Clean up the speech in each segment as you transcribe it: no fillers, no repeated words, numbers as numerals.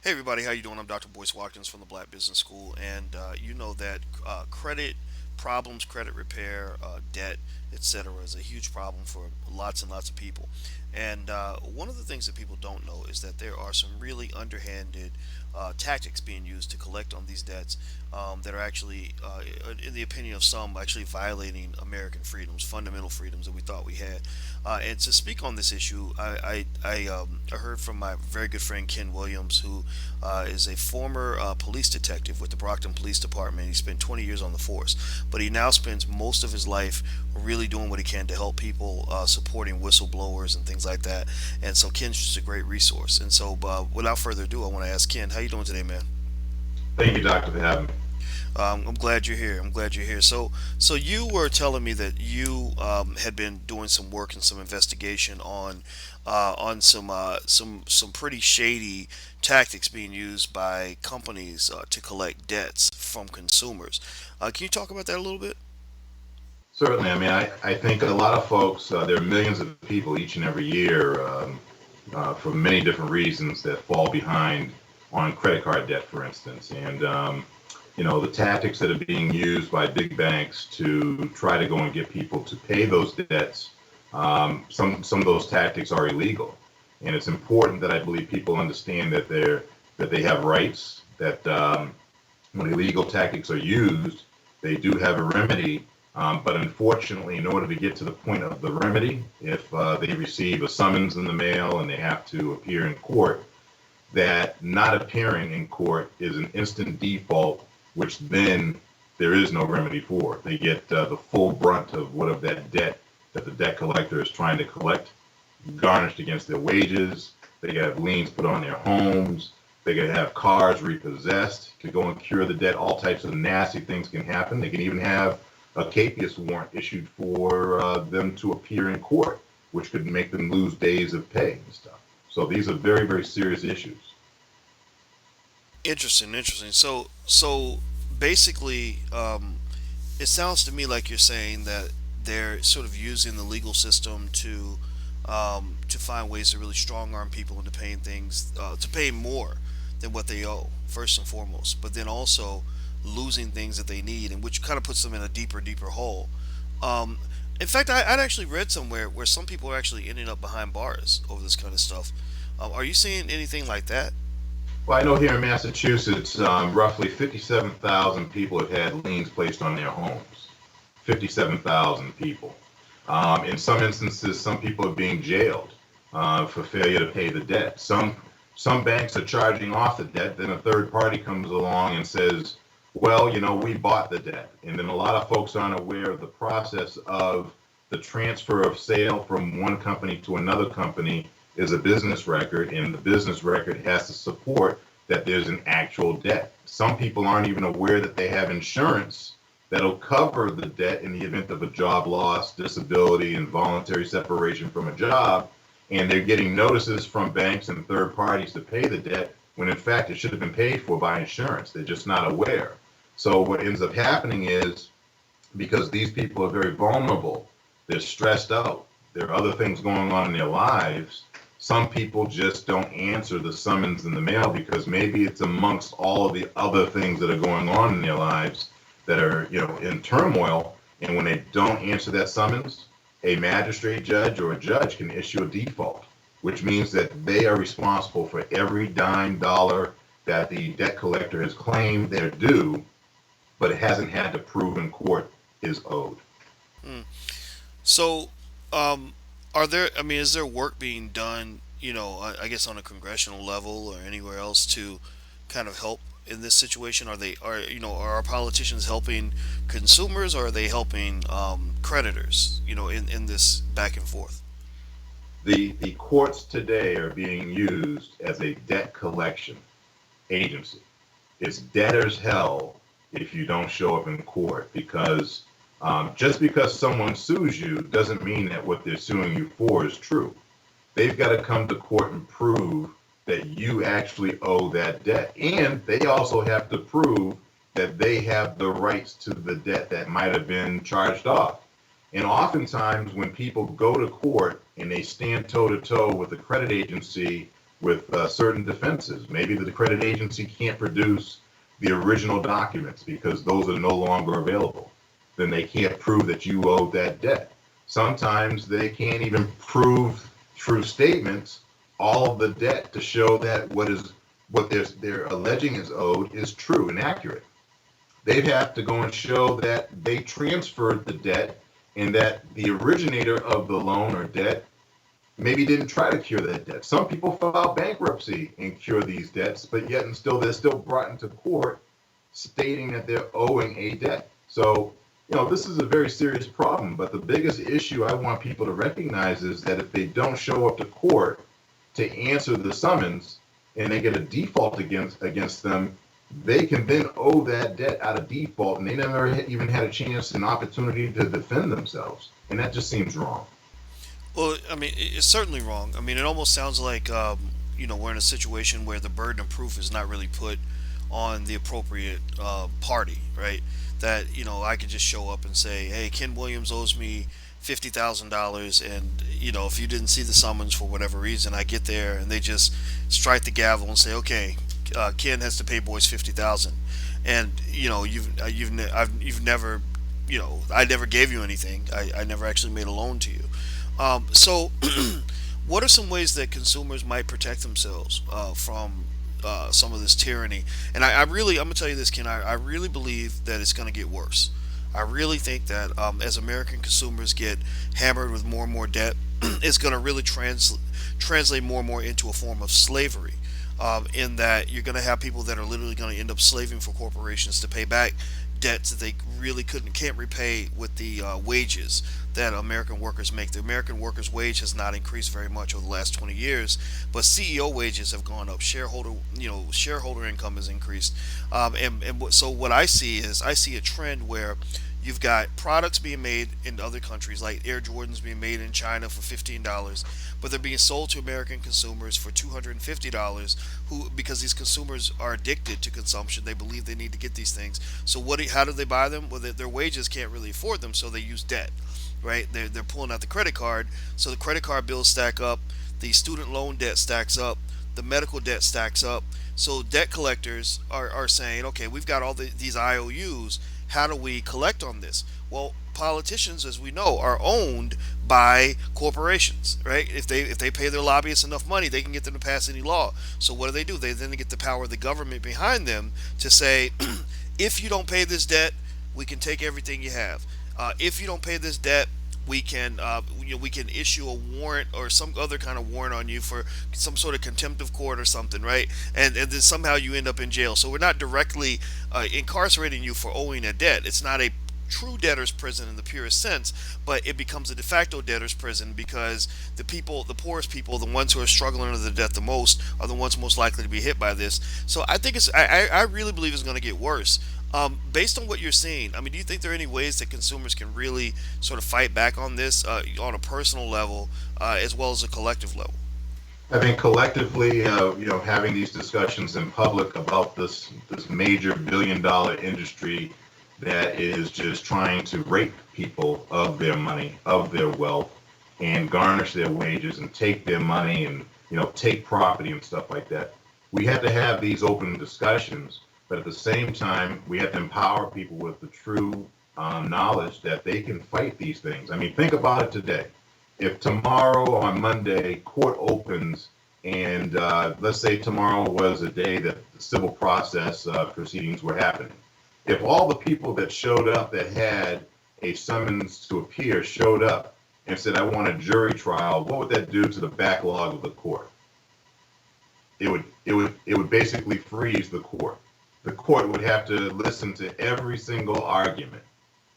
Hey everybody, how you doing? I'm Dr. Boyce Watkins from the Black Business School, and you know that credit problems, credit repair, debt, etc., is a huge problem for lots and lots of people. And one of the things that people don't know is that there are some really underhanded tactics being used to collect on these debts that are actually, in the opinion of some, actually violating American freedoms, fundamental freedoms that we thought we had. And to speak on this issue, I heard from my very good friend Ken Williams, who is a former police detective with the Brockton Police Department. He spent 20 years on the force, but he now spends most of his life really doing what he can to help people, supporting whistleblowers and things like that. And so Ken's just a great resource. And so, without further ado, I want to ask Ken, how you doing today, man? Thank you, Doctor, for having me. I'm glad you're here. I'm glad you're here. So you were telling me that you had been doing some work and some investigation on some pretty shady tactics being used by companies to collect debts from consumers. Can you talk about that a little bit? Certainly, I think a lot of folks, there are millions of people each and every year for many different reasons that fall behind on credit card debt, for instance. And the tactics that are being used by big banks to try to go and get people to pay those debts, some of those tactics are illegal. And it's important that I believe people understand that they have rights, that when illegal tactics are used, they do have a remedy. But unfortunately, in order to get to the point of the remedy, if they receive a summons in the mail and they have to appear in court, that not appearing in court is an instant default, which then there is no remedy for. They get the full brunt of what of that debt that the debt collector is trying to collect, garnished against their wages. They have liens put on their homes. They can have cars repossessed to go and cure the debt. All types of nasty things can happen. They can even have a capias warrant issued for them to appear in court, which could make them lose days of pay and stuff. So these are very, very serious issues. Interesting, interesting. So basically, it sounds to me like you're saying that they're sort of using the legal system to find ways to really strong arm people into paying things to pay more than what they owe first and foremost, but then also losing things that they need, and which kind of puts them in a deeper hole. Um, in fact, I'd actually read somewhere where some people are actually ending up behind bars over this kind of stuff. Are you seeing anything like that? Well, I know here in Massachusetts, roughly 57,000 people have had liens placed on their homes. 57,000 people. In some instances, some people are being jailed for failure to pay the debt. Some banks are charging off the debt. Then a third party comes along and says, "Well, we bought the debt." And then a lot of folks aren't aware of the process of the transfer of sale from one company to another company is a business record, and the business record has to support that there's an actual debt. Some people aren't even aware that they have insurance that'll cover the debt in the event of a job loss, disability, and voluntary separation from a job. And they're getting notices from banks and third parties to pay the debt when in fact it should have been paid for by insurance. They're just not aware. So what ends up happening is because these people are very vulnerable, they're stressed out, there are other things going on in their lives. Some people just don't answer the summons in the mail because maybe it's amongst all of the other things that are going on in their lives that are, in turmoil. And when they don't answer that summons, a magistrate judge or a judge can issue a default, which means that they are responsible for every dime dollar that the debt collector has claimed they're due, but it hasn't had to prove in court is owed. Hmm. So, um, are there? I mean, is there work being done? I guess on a congressional level or anywhere else to kind of help in this situation? Are our politicians helping consumers, or are they helping creditors? In this back and forth. The courts today are being used as a debt collection agency. It's debtor's hell if you don't show up in court because just because someone sues you doesn't mean that what they're suing you for is true. They've got to come to court and prove that you actually owe that debt. And they also have to prove that they have the rights to the debt that might have been charged off. And oftentimes, when people go to court and they stand toe to toe with the credit agency, with certain defenses. Maybe the credit agency can't produce the original documents because those are no longer available. Then they can't prove that you owe that debt. Sometimes they can't even prove true statements, all of the debt to show that what they're alleging is owed is true and accurate. They'd have to go and show that they transferred the debt and that the originator of the loan or debt maybe didn't try to cure that debt. Some people file bankruptcy and cure these debts, but yet and still they're still brought into court stating that they're owing a debt. So, this is a very serious problem. But the biggest issue I want people to recognize is that if they don't show up to court to answer the summons and they get a default against them, they can then owe that debt out of default, and they never even had a chance and opportunity to defend themselves. And that just seems wrong. Well, I mean, it's certainly wrong. I mean, it almost sounds like we're in a situation where the burden of proof is not really put on the appropriate party, right? That I could just show up and say, "Hey, Ken Williams owes me $50,000," and if you didn't see the summons for whatever reason, I get there and they just strike the gavel and say, "Okay, Ken has to pay Boyce 50,000," and you've never, I never gave you anything. I never actually made a loan to you. So, what are some ways that consumers might protect themselves from some of this tyranny? And I'm gonna tell you this, Ken. I really believe that it's gonna get worse. I really think that as American consumers get hammered with more and more debt, it's gonna really translate more and more into a form of slavery. In that you're going to have people that are literally going to end up slaving for corporations to pay back debts that they really can't repay with the wages that American workers make. The American workers' wage has not increased very much over the last 20 years, but CEO wages have gone up. Shareholder income has increased, so what I see a trend where you've got products being made in other countries, like Air Jordans being made in China for $15, but they're being sold to American consumers for $250. Because these consumers are addicted to consumption, they believe they need to get these things. So how do they buy them? Well, their wages can't really afford them, so they use debt, right? They're pulling out the credit card, so the credit card bills stack up, the student loan debt stacks up, the medical debt stacks up. So debt collectors are saying, okay, we've got all these IOUs. How do we collect on this? Well, politicians, as we know, are owned by corporations, right? If they pay their lobbyists enough money, they can get them to pass any law. So what do? They then get the power of the government behind them to say, if you don't pay this debt, we can take everything you have. If you don't pay this debt, we can issue a warrant or some other kind of warrant on you for some sort of contempt of court or something, right? And then somehow you end up in jail. So we're not directly incarcerating you for owing a debt. It's not a true debtor's prison in the purest sense, but it becomes a de facto debtor's prison because the poorest people, the ones who are struggling under the debt the most, are the ones most likely to be hit by this. So I think I really believe it's going to get worse. Based on what you're seeing, I mean, do you think there are any ways that consumers can really sort of fight back on this on a personal level as well as a collective level? I think collectively, having these discussions in public about this major billion-dollar industry that is just trying to rape people of their money, of their wealth, and garnish their wages and take their money and take property and stuff like that. We have to have these open discussions, but at the same time, we have to empower people with the true knowledge that they can fight these things. I mean, think about it today. If tomorrow on Monday court opens and let's say tomorrow was a day that the civil process proceedings were happening, if all the people that showed up that had a summons to appear showed up and said, I want a jury trial, what would that do to the backlog of the court? It would basically freeze the court. The court would have to listen to every single argument.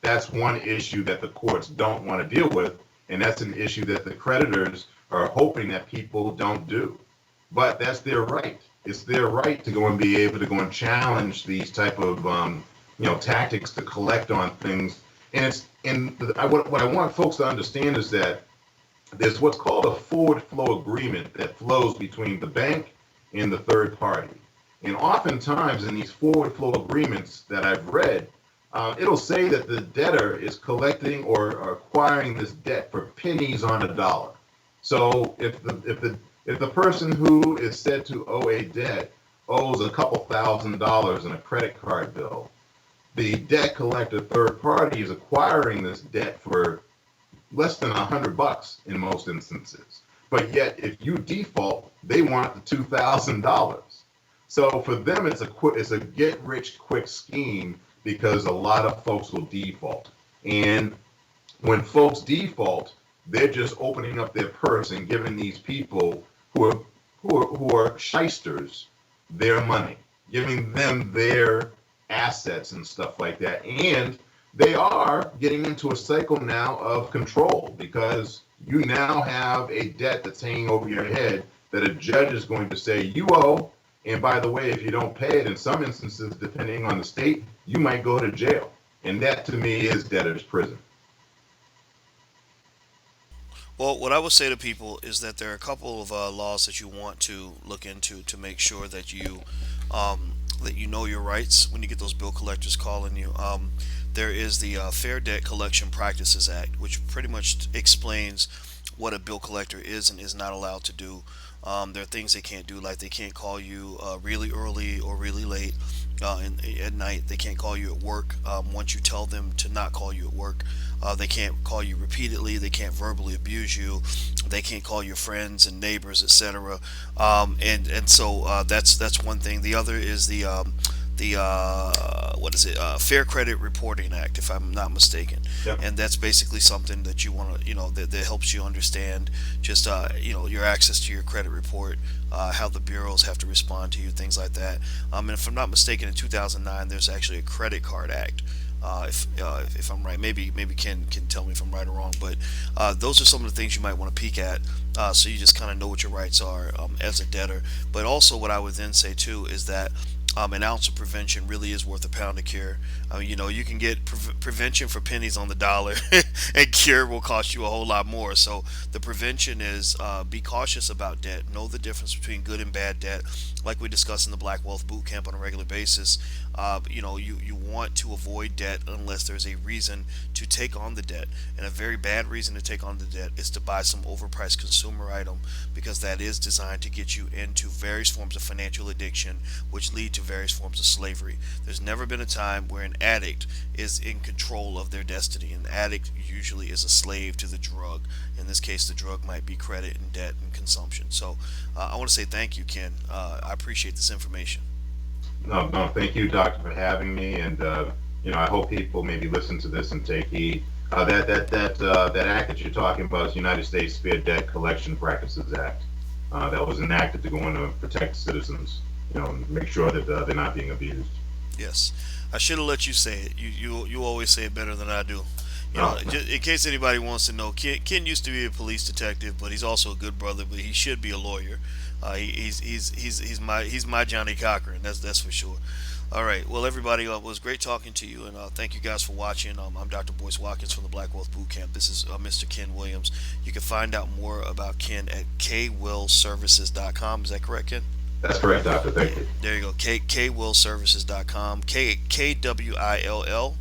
That's one issue that the courts don't want to deal with, and that's an issue that the creditors are hoping that people don't do. But that's their right. It's their right to go and be able to go and challenge these type of tactics to collect on things. And what I want folks to understand is that there's what's called a forward flow agreement that flows between the bank and the third party. And oftentimes in these forward flow agreements that I've read, it'll say that the debtor is collecting or acquiring this debt for pennies on a dollar. So if If the person who is said to owe a debt owes a couple $1,000s in a credit card bill, the debt collector third party is acquiring this debt for less than $100 in most instances. But yet, if you default, they want the $2,000. So for them, it's a get rich quick scheme because a lot of folks will default. And when folks default, they're just opening up their purse and giving these people who are shysters their money, giving them their assets and stuff like that. And they are getting into a cycle now of control because you now have a debt that's hanging over your head that a judge is going to say you owe. And by the way, if you don't pay it, in some instances, depending on the state, you might go to jail. And that to me is debtor's prison. Well, what I would say to people is that there are a couple of laws that you want to look into to make sure that you know your rights when you get those bill collectors calling you. There is the Fair Debt Collection Practices Act, which pretty much explains what a bill collector is and is not allowed to do. There are things they can't do, like they can't call you really early or really late at night. They can't call you at work once you tell them to not call you at work. They can't call you repeatedly. They can't verbally abuse you. They can't call your friends and neighbors, etc. And so that's one thing. The other is the what is it? Fair Credit Reporting Act, if I'm not mistaken. Yep. And that's basically something that you want to, that helps you understand just your access to your credit report, how the bureaus have to respond to you, things like that. And if I'm not mistaken, in 2009, there's actually a Credit Card Act. If I'm right, maybe Ken can tell me if I'm right or wrong, but those are some of the things you might want to peek at, so you just kind of know what your rights are as a debtor. But also, what I would then say too is that an ounce of prevention really is worth a pound of cure. You can get prevention for pennies on the dollar, and cure will cost you a whole lot more. So the prevention is be cautious about debt. Know the difference between good and bad debt, like we discuss in the Black Wealth Boot Camp on a regular basis. You want to avoid debt unless there's a reason to take on the debt, and a very bad reason to take on the debt is to buy some overpriced consumer item, because that is designed to get you into various forms of financial addiction, which lead to various forms of slavery. There's never been a time where an addict is in control of their destiny. An addict usually is a slave to the drug. In this case, the drug might be credit and debt and consumption. So I want to say thank you, Ken. I appreciate this information. No, no, thank you, doctor, for having me. And I hope people maybe listen to this and take heed. That act that you're talking about is United States Fair Debt Collection Practices Act. That was enacted to go in to protect citizens. Make sure that they're not being abused. Yes, I should have let you say it. You always say it better than I do. No, Just in case anybody wants to know, Ken used to be a police detective, but he's also a good brother. But he should be a lawyer. He's my Johnny Cochran. That's for sure. All right. Well, everybody, it was great talking to you, and thank you guys for watching. I'm Dr. Boyce Watkins from the Black Wealth Boot Camp. This is Mr. Ken Williams. You can find out more about Ken at kwillservices.com. Is that correct, Ken? that's correct, doctor. Thank you. There you go. kwillservices.com. KWILL.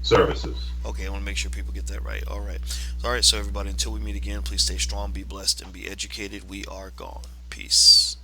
Services. Okay, I want to make sure people get that right. All right. All right. So everybody, until we meet again, please stay strong, be blessed, and be educated. We are gone. Peace.